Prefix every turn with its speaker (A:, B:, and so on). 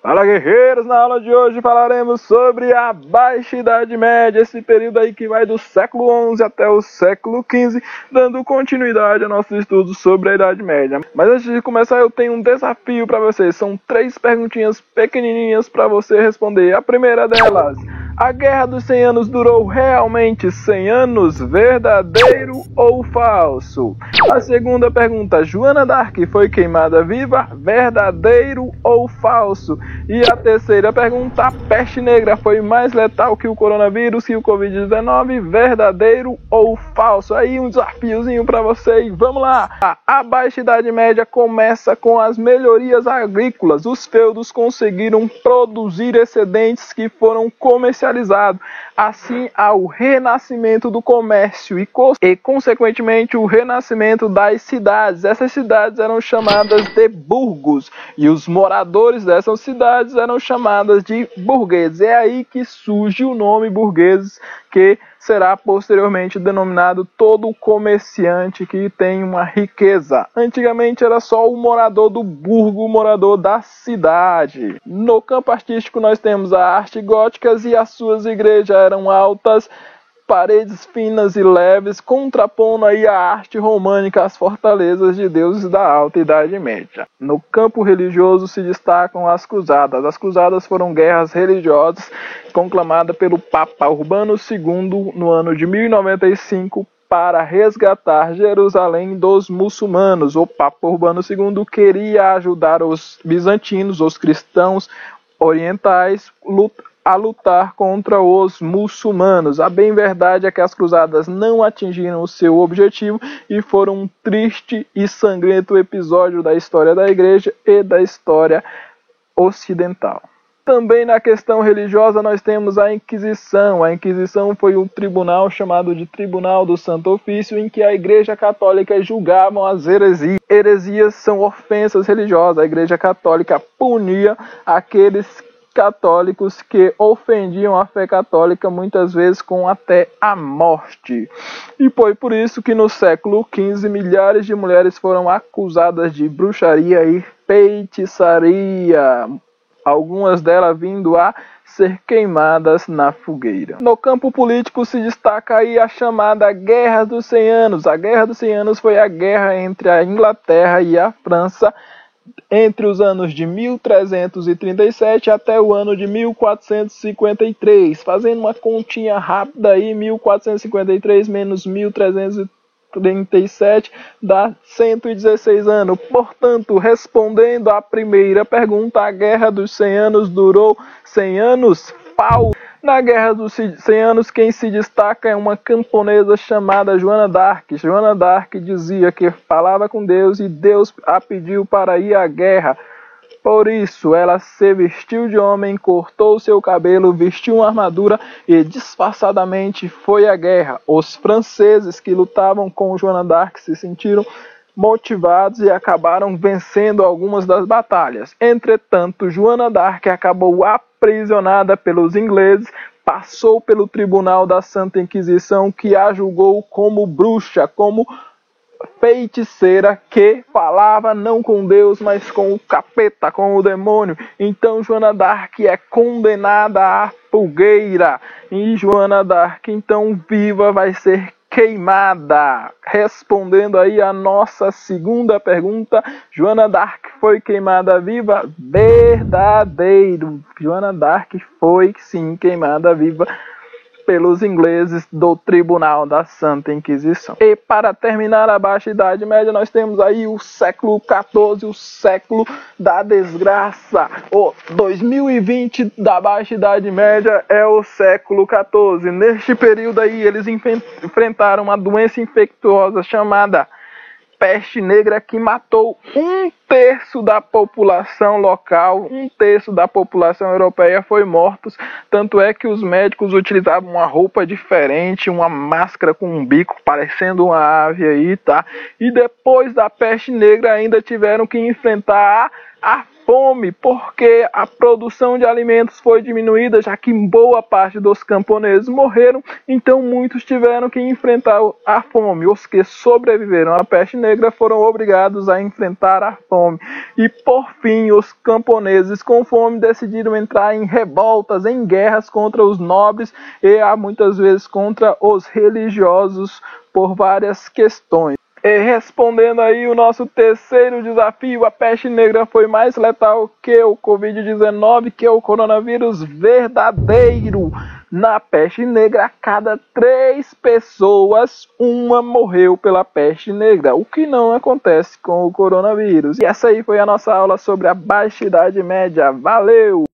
A: Fala, guerreiros! Na aula de hoje falaremos sobre a Baixa Idade Média, esse período aí que vai do século XI até o século XV, dando continuidade a nossos estudos sobre a Idade Média. Mas antes de começar, eu tenho um desafio para vocês. São 3 perguntinhas pequenininhas para você responder. A primeira delas: a Guerra dos 100 Anos durou realmente 100 anos? Verdadeiro ou falso? A segunda pergunta: Joana d'Arc foi queimada viva? Verdadeiro ou falso? E a terceira pergunta: a peste negra foi mais letal que o coronavírus, que o Covid-19? Verdadeiro ou falso? Aí um desafiozinho para vocês. Vamos lá! A Baixa Idade Média começa com as melhorias agrícolas. Os feudos conseguiram produzir excedentes que foram comercializados. Assim, ao renascimento do comércio e consequentemente, o renascimento das cidades. Essas cidades eram chamadas de burgos e os moradores dessas cidades eram chamadas de burgueses. É aí que surge o nome burgueses, que será posteriormente denominado todo comerciante que tem uma riqueza. Antigamente era só o morador do burgo, o morador da cidade. No campo artístico nós temos a arte gótica e as suas igrejas eram altas, paredes finas e leves, contrapondo aí a arte românica às fortalezas de deuses da Alta Idade Média. No campo religioso se destacam as cruzadas. As cruzadas foram guerras religiosas conclamadas pelo Papa Urbano II no ano de 1095 para resgatar Jerusalém dos muçulmanos. O Papa Urbano II queria ajudar os bizantinos, os cristãos orientais, a lutar contra os muçulmanos. A bem verdade é que as cruzadas não atingiram o seu objetivo e foram um triste e sangrento episódio da história da igreja e da história ocidental. Também na questão religiosa nós temos a Inquisição. A Inquisição foi um tribunal chamado de Tribunal do Santo Ofício, em que a Igreja Católica julgavam as heresias. Heresias são ofensas religiosas. A Igreja Católica punia aqueles católicos que ofendiam a fé católica, muitas vezes com até a morte. E foi por isso que no século XV milhares de mulheres foram acusadas de bruxaria e feitiçaria, algumas delas vindo a ser queimadas na fogueira. No campo político se destaca aí a chamada Guerra dos 100 Anos. A Guerra dos 100 Anos foi a guerra entre a Inglaterra e a França, entre os anos de 1337 até o ano de 1453. Fazendo uma continha rápida aí, 1453 menos 1337 dá 116 anos. Portanto, respondendo à primeira pergunta, a Guerra dos 100 Anos durou 100 anos? Falso. Na Guerra dos 100 Anos, quem se destaca é uma camponesa chamada Joana d'Arc. Joana d'Arc dizia que falava com Deus e Deus a pediu para ir à guerra. Por isso, ela se vestiu de homem, cortou seu cabelo, vestiu uma armadura e disfarçadamente foi à guerra. Os franceses que lutavam com Joana d'Arc se sentiram motivados e acabaram vencendo algumas das batalhas. Entretanto, Joana d'Arc acabou aprisionada pelos ingleses, passou pelo tribunal da Santa Inquisição, que a julgou como bruxa, como feiticeira, que falava não com Deus, mas com o capeta, com o demônio. Então Joana d'Arc é condenada à fogueira. E Joana d'Arc, então viva, vai ser queimada. Respondendo aí a nossa segunda pergunta, Joana d'Arc foi queimada viva? Verdadeiro. Joana d'Arc foi sim queimada viva pelos ingleses do Tribunal da Santa Inquisição. E para terminar a Baixa Idade Média, nós temos aí o século XIV, o século da desgraça. O 2020 da Baixa Idade Média é o século XIV. Neste período aí, eles enfrentaram uma doença infecciosa chamada peste negra, que matou 1/3 da população local, 1/3 da população europeia foi mortos. Tanto é que os médicos utilizavam uma roupa diferente, uma máscara com um bico parecendo uma ave aí, tá? E depois da peste negra ainda tiveram que enfrentar a fome, porque a produção de alimentos foi diminuída, já que boa parte dos camponeses morreram, então muitos tiveram que enfrentar a fome. Os que sobreviveram à peste negra foram obrigados a enfrentar a fome. fome. E por fim, os camponeses com fome decidiram entrar em revoltas, em guerras contra os nobres e muitas vezes contra os religiosos por várias questões. E respondendo aí o nosso terceiro desafio, a peste negra foi mais letal que o Covid-19, que é o coronavírus verdadeiro. Na peste negra, a cada 3 pessoas, uma morreu pela peste negra, o que não acontece com o coronavírus. E essa aí foi a nossa aula sobre a Baixa Idade Média. Valeu!